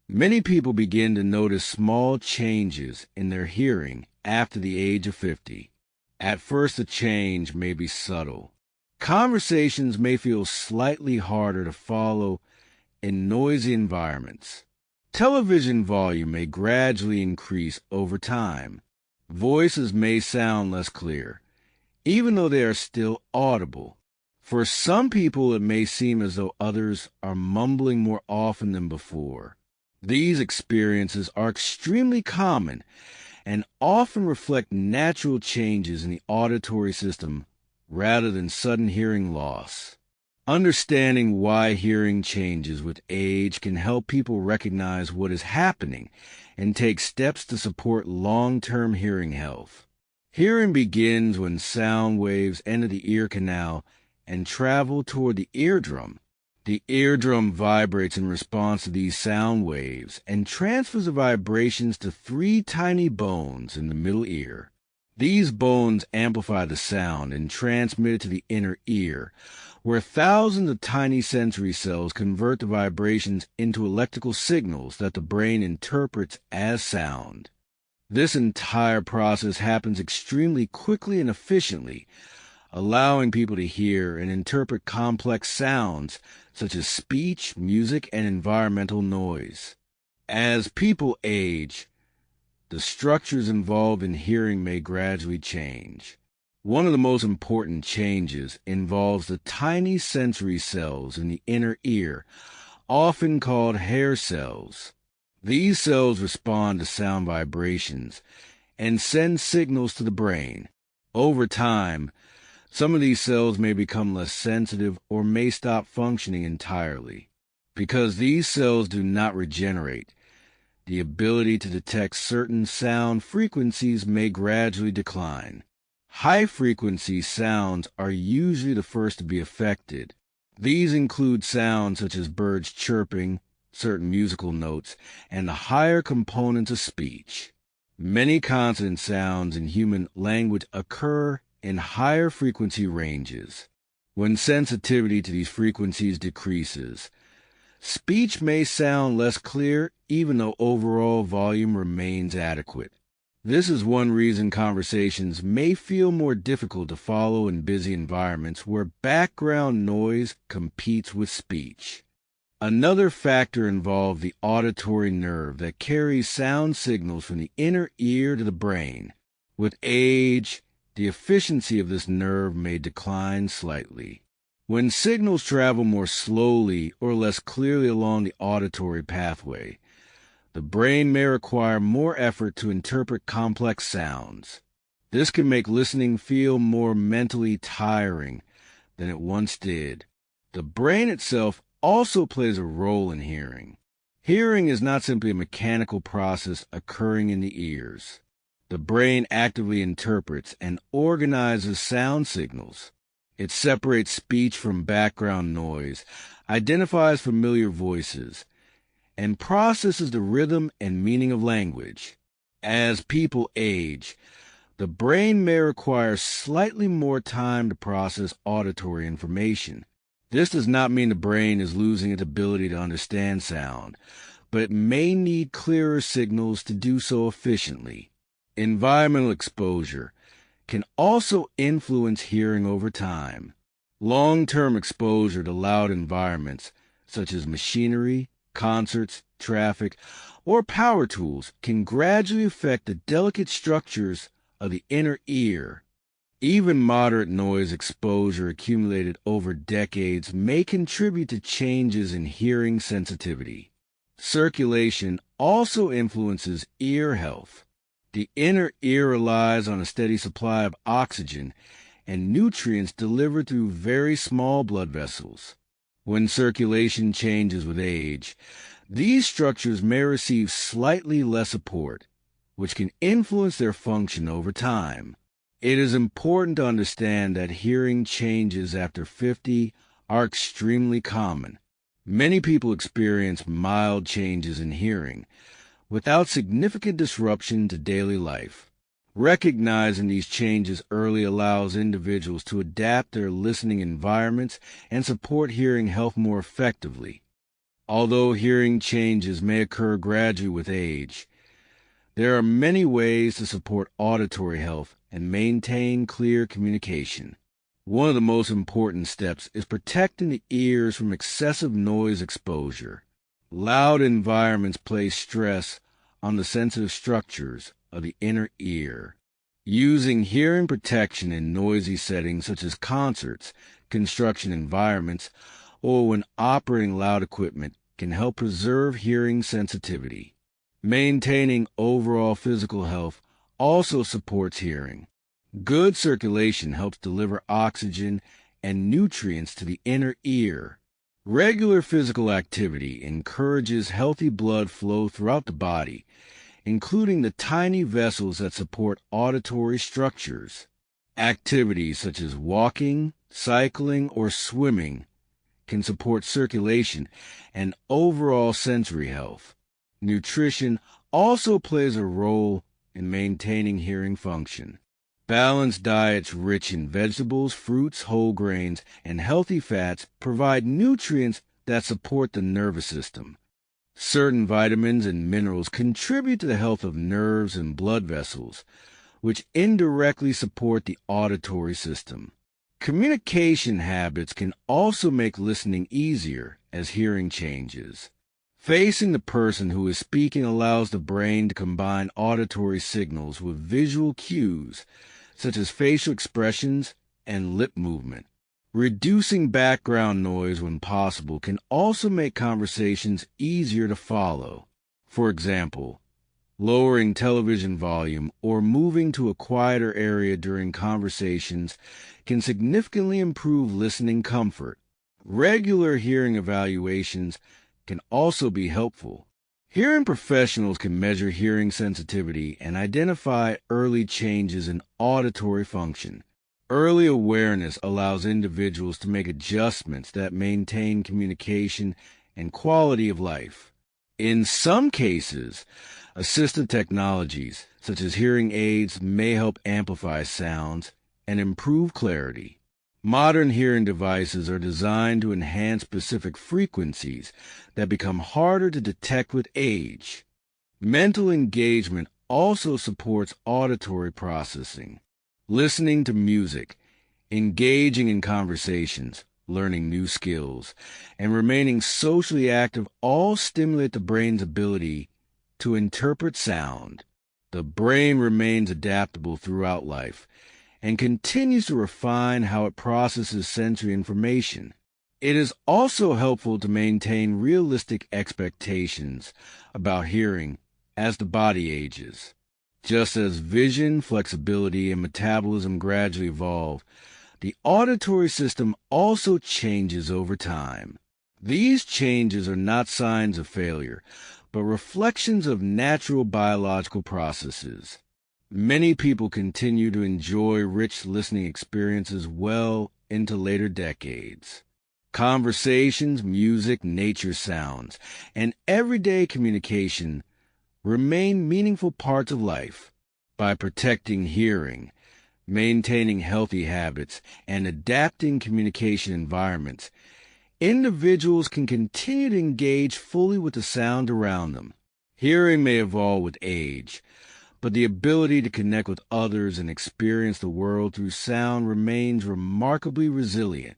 Many people begin to notice small changes in their hearing after the age of 50. At first, the change may be subtle. Conversations may feel slightly harder to follow in noisy environments. Television volume may gradually increase over time. Voices may sound less clear, even though they are still audible. For some people, it may seem as though others are mumbling more often than before. These experiences are extremely common and often reflect natural changes in the auditory system rather than sudden hearing loss. Understanding why hearing changes with age can help people recognize what is happening and take steps to support long-term hearing health. Hearing begins when sound waves enter the ear canal and travel toward the eardrum. The eardrum vibrates in response to these sound waves and transfers the vibrations to 3 tiny bones in the middle ear. These bones amplify the sound and transmit it to the inner ear, where thousands of tiny sensory cells convert the vibrations into electrical signals that the brain interprets as sound. This entire process happens extremely quickly and efficiently, allowing people to hear and interpret complex sounds such as speech, music, and environmental noise. As people age, the structures involved in hearing may gradually change. One of the most important changes involves the tiny sensory cells in the inner ear, often called hair cells. These cells respond to sound vibrations and send signals to the brain. Over time, some of these cells may become less sensitive or may stop functioning entirely. Because these cells do not regenerate, the ability to detect certain sound frequencies may gradually decline. High-frequency sounds are usually the first to be affected. These include sounds such as birds chirping, certain musical notes, and the higher components of speech. Many consonant sounds in human language occur in higher frequency ranges. When sensitivity to these frequencies decreases, speech may sound less clear even though overall volume remains adequate. This is one reason conversations may feel more difficult to follow in busy environments where background noise competes with speech. Another factor involves the auditory nerve that carries sound signals from the inner ear to the brain. With age, the efficiency of this nerve may decline slightly. When signals travel more slowly or less clearly along the auditory pathway, the brain may require more effort to interpret complex sounds. This can make listening feel more mentally tiring than it once did. The brain itself also plays a role in hearing. Hearing is not simply a mechanical process occurring in the ears. The brain actively interprets and organizes sound signals. It separates speech from background noise, identifies familiar voices, and processes the rhythm and meaning of language. As people age, the brain may require slightly more time to process auditory information. This does not mean the brain is losing its ability to understand sound, but it may need clearer signals to do so efficiently. Environmental exposure can also influence hearing over time. Long-term exposure to loud environments, such as machinery, concerts, traffic, or power tools, can gradually affect the delicate structures of the inner ear. Even moderate noise exposure accumulated over decades may contribute to changes in hearing sensitivity. Circulation also influences ear health. The inner ear relies on a steady supply of oxygen and nutrients delivered through very small blood vessels. When circulation changes with age, these structures may receive slightly less support, which can influence their function over time. It is important to understand that hearing changes after 50 are extremely common. Many people experience mild changes in hearing without significant disruption to daily life. Recognizing these changes early allows individuals to adapt their listening environments and support hearing health more effectively. Although hearing changes may occur gradually with age, there are many ways to support auditory health and maintain clear communication. One of the most important steps is protecting the ears from excessive noise exposure. Loud environments place stress on the sensitive structures of the inner ear. Using hearing protection in noisy settings such as concerts, construction environments, or when operating loud equipment can help preserve hearing sensitivity. Maintaining overall physical health also supports hearing. Good circulation helps deliver oxygen and nutrients to the inner ear. Regular physical activity encourages healthy blood flow throughout the body, including the tiny vessels that support auditory structures. Activities such as walking, cycling, or swimming can support circulation and overall sensory health. Nutrition also plays a role in maintaining hearing function. Balanced diets rich in vegetables, fruits, whole grains, and healthy fats provide nutrients that support the nervous system. Certain vitamins and minerals contribute to the health of nerves and blood vessels, which indirectly support the auditory system. Communication habits can also make listening easier as hearing changes. Facing the person who is speaking allows the brain to combine auditory signals with visual cues, such as facial expressions and lip movement. Reducing background noise when possible can also make conversations easier to follow. For example, lowering television volume or moving to a quieter area during conversations can significantly improve listening comfort. Regular hearing evaluations can also be helpful. Hearing professionals can measure hearing sensitivity and identify early changes in auditory function. Early awareness allows individuals to make adjustments that maintain communication and quality of life. In some cases, assistive technologies, such as hearing aids, may help amplify sounds and improve clarity. Modern hearing devices are designed to enhance specific frequencies that become harder to detect with age. Mental engagement also supports auditory processing. Listening to music, engaging in conversations, learning new skills, and remaining socially active all stimulate the brain's ability to interpret sound. The brain remains adaptable throughout life and continues to refine how it processes sensory information. It is also helpful to maintain realistic expectations about hearing as the body ages. Just as vision, flexibility, and metabolism gradually evolve, the auditory system also changes over time. These changes are not signs of failure, but reflections of natural biological processes. Many people continue to enjoy rich listening experiences well into later decades. Conversations, music, nature sounds, and everyday communication remain meaningful parts of life. By protecting hearing, maintaining healthy habits, and adapting communication environments, individuals can continue to engage fully with the sound around them. Hearing may evolve with age, but the ability to connect with others and experience the world through sound remains remarkably resilient.